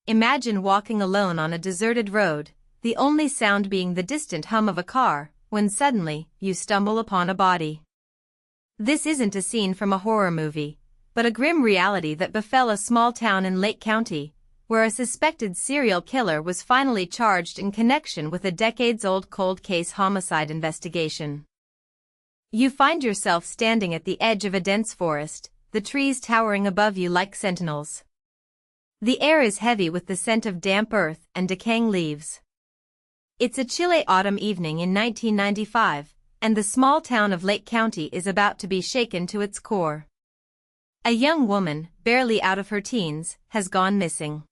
Imagine walking alone on a deserted road, the only sound being the distant hum of a car, when suddenly, you stumble upon a body. This isn't a scene from a horror movie, but a grim reality that befell a small town in Lake County, where a suspected serial killer was finally charged in connection with a decades-old cold case homicide investigation. You find yourself standing at the edge of a dense forest, the trees towering above you like sentinels. The air is heavy with the scent of damp earth and decaying leaves. It's a chilly autumn evening in 1995, and the small town of Lake County is about to be shaken to its core. A young woman, barely out of her teens, has gone missing.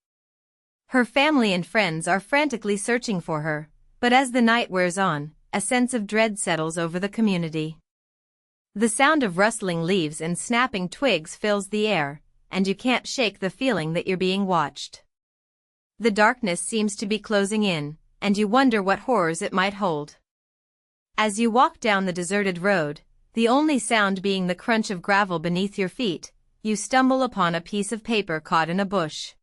Her family and friends are frantically searching for her, but as the night wears on, a sense of dread settles over the community. The sound of rustling leaves and snapping twigs fills the air, and you can't shake the feeling that you're being watched. The darkness seems to be closing in, and you wonder what horrors it might hold. As you walk down the deserted road, the only sound being the crunch of gravel beneath your feet, you stumble upon a piece of paper caught in a bush.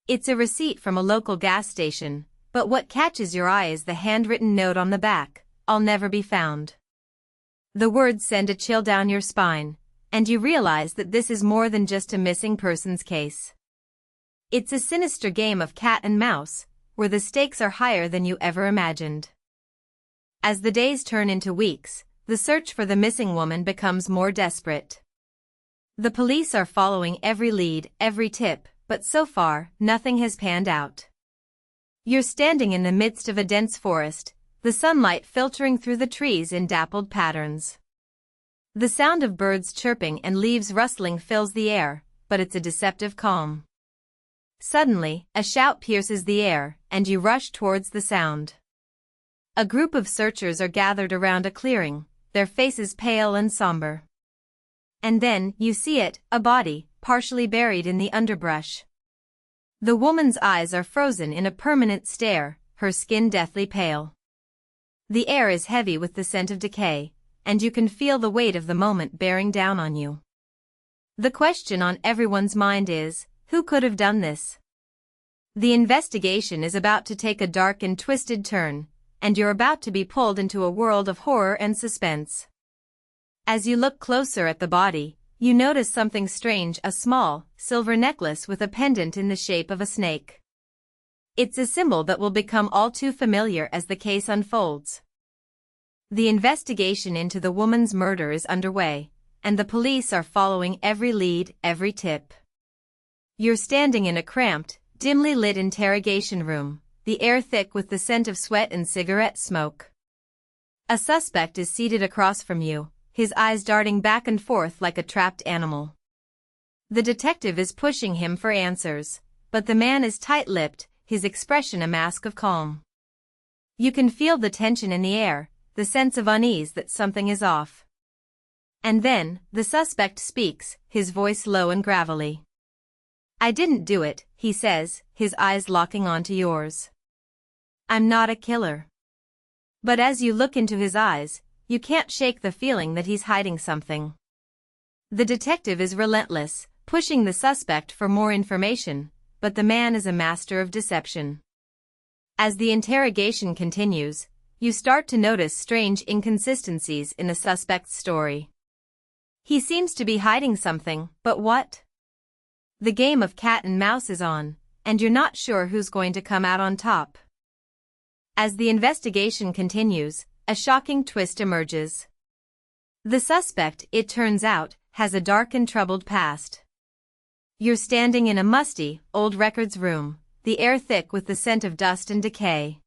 It's a receipt from a local gas station, but what catches your eye is the handwritten note on the back, "I'll never be found." The words send a chill down your spine, and you realize that this is more than just a missing persons case. It's a sinister game of cat and mouse, where the stakes are higher than you ever imagined. As the days turn into weeks, the search for the missing woman becomes more desperate. The police are following every lead, every tip, but so far, nothing has panned out. You're standing in the midst of a dense forest, the sunlight filtering through the trees in dappled patterns. The sound of birds chirping and leaves rustling fills the air, but it's a deceptive calm. Suddenly, a shout pierces the air, and you rush towards the sound. A group of searchers are gathered around a clearing, their faces pale and somber. And then, you see it, a body, partially buried in the underbrush. The woman's eyes are frozen in a permanent stare, her skin deathly pale. The air is heavy with the scent of decay, and you can feel the weight of the moment bearing down on you. The question on everyone's mind is, who could have done this? The investigation is about to take a dark and twisted turn, and you're about to be pulled into a world of horror and suspense. As you look closer at the body, you notice something strange, a small, silver necklace with a pendant in the shape of a snake. It's a symbol that will become all too familiar as the case unfolds. The investigation into the woman's murder is underway, and the police are following every lead, every tip. You're standing in a cramped, dimly lit interrogation room, the air thick with the scent of sweat and cigarette smoke. A suspect is seated across from you, his eyes darting back and forth like a trapped animal. The detective is pushing him for answers, but the man is tight-lipped, his expression a mask of calm. You can feel the tension in the air, the sense of unease that something is off. And then, the suspect speaks, his voice low and gravelly. "I didn't do it," he says, his eyes locking onto yours. "I'm not a killer." But as you look into his eyes, you can't shake the feeling that he's hiding something. The detective is relentless, pushing the suspect for more information, but the man is a master of deception. As the interrogation continues, you start to notice strange inconsistencies in the suspect's story. He seems to be hiding something, but what? The game of cat and mouse is on, and you're not sure who's going to come out on top. As the investigation continues, a shocking twist emerges. The suspect, it turns out, has a dark and troubled past. You're standing in a musty, old records room, the air thick with the scent of dust and decay.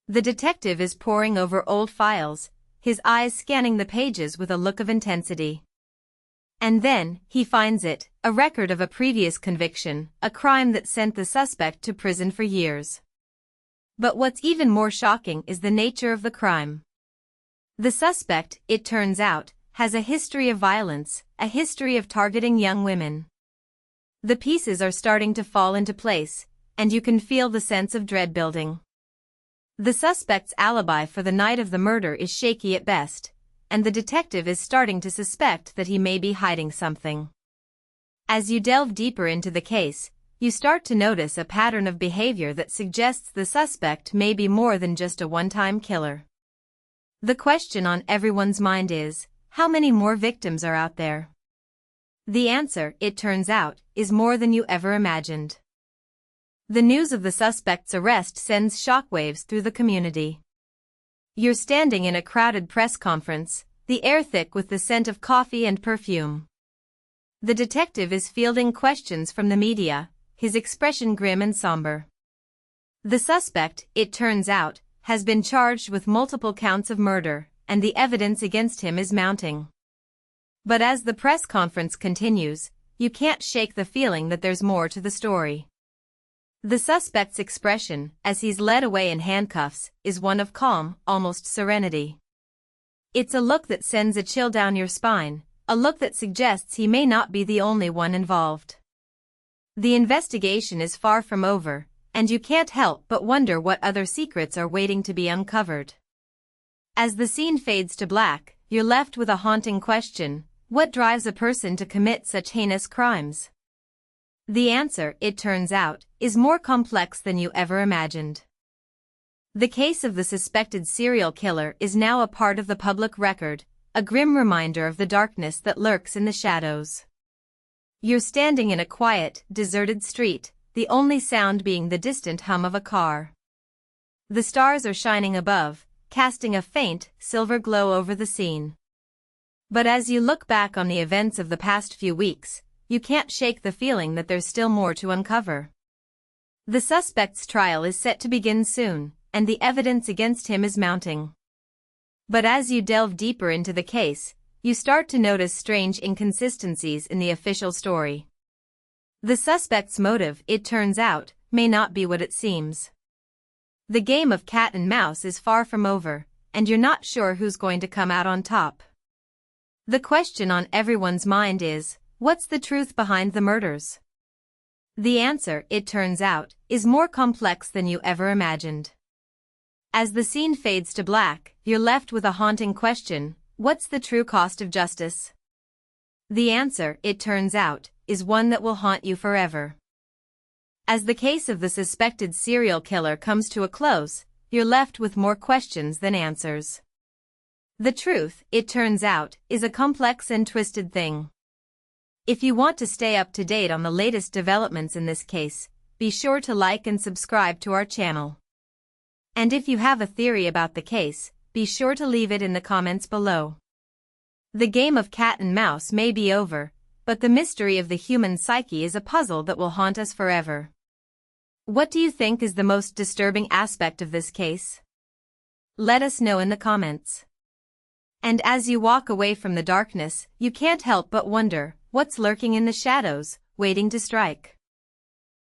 The detective is poring over old files, his eyes scanning the pages with a look of intensity. And then, he finds it, a record of a previous conviction, a crime that sent the suspect to prison for years. But what's even more shocking is the nature of the crime. The suspect, it turns out, has a history of violence, a history of targeting young women. The pieces are starting to fall into place, and you can feel the sense of dread building. The suspect's alibi for the night of the murder is shaky at best, and the detective is starting to suspect that he may be hiding something. As you delve deeper into the case, you start to notice a pattern of behavior that suggests the suspect may be more than just a one-time killer. The question on everyone's mind is, how many more victims are out there? The answer, it turns out, is more than you ever imagined. The news of the suspect's arrest sends shockwaves through the community. You're standing in a crowded press conference, the air thick with the scent of coffee and perfume. The detective is fielding questions from the media, his expression grim and somber. The suspect, it turns out, has been charged with multiple counts of murder, and the evidence against him is mounting. But as the press conference continues, you can't shake the feeling that there's more to the story. The suspect's expression, as he's led away in handcuffs, is one of calm, almost serenity. It's a look that sends a chill down your spine, a look that suggests he may not be the only one involved. The investigation is far from over, and you can't help but wonder what other secrets are waiting to be uncovered. As the scene fades to black, you're left with a haunting question: what drives a person to commit such heinous crimes? The answer, it turns out, is more complex than you ever imagined. The case of the suspected serial killer is now a part of the public record, a grim reminder of the darkness that lurks in the shadows. You're standing in a quiet, deserted street, the only sound being the distant hum of a car. The stars are shining above, casting a faint, silver glow over the scene. But as you look back on the events of the past few weeks, you can't shake the feeling that there's still more to uncover. The suspect's trial is set to begin soon, and the evidence against him is mounting. But as you delve deeper into the case, you start to notice strange inconsistencies in the official story. The suspect's motive, it turns out, may not be what it seems. The game of cat and mouse is far from over, and you're not sure who's going to come out on top. The question on everyone's mind is, what's the truth behind the murders? The answer, it turns out, is more complex than you ever imagined. As the scene fades to black, you're left with a haunting question: what's the true cost of justice? The answer, it turns out, is one that will haunt you forever. As the case of the suspected serial killer comes to a close, you're left with more questions than answers. The truth, it turns out, is a complex and twisted thing. If you want to stay up to date on the latest developments in this case, be sure to like and subscribe to our channel. And if you have a theory about the case, be sure to leave it in the comments below. The game of cat and mouse may be over, but the mystery of the human psyche is a puzzle that will haunt us forever. What do you think is the most disturbing aspect of this case? Let us know in the comments. And as you walk away from the darkness, you can't help but wonder, what's lurking in the shadows, waiting to strike?